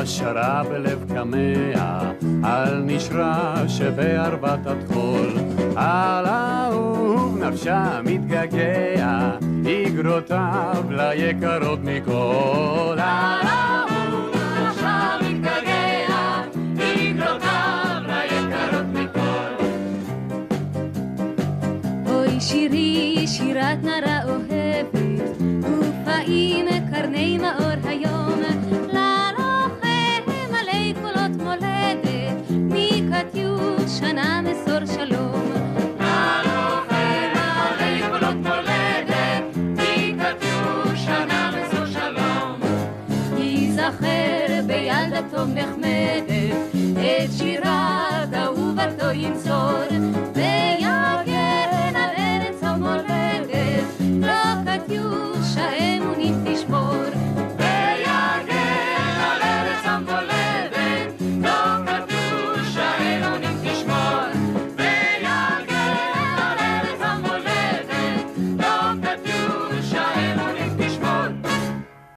שרה בלב כמאה על נשרה שבערבת התחול, על אהוב נפשה מתגעגע, איגרותיו ליקרות מכל. על אהוב נפשה מתגעגע, איגרותיו ליקרות מכל. אוי שירי שירת נערה אוהבת, ופעים קרני מאור היום, ללוחם עלי קולות מולדת, מקטיוש שנה מסור שלום. ללוחם עלי קולות מולדת, מקטיוש שנה מסור שלום. ייזכר בילדתו נחמדת את שירה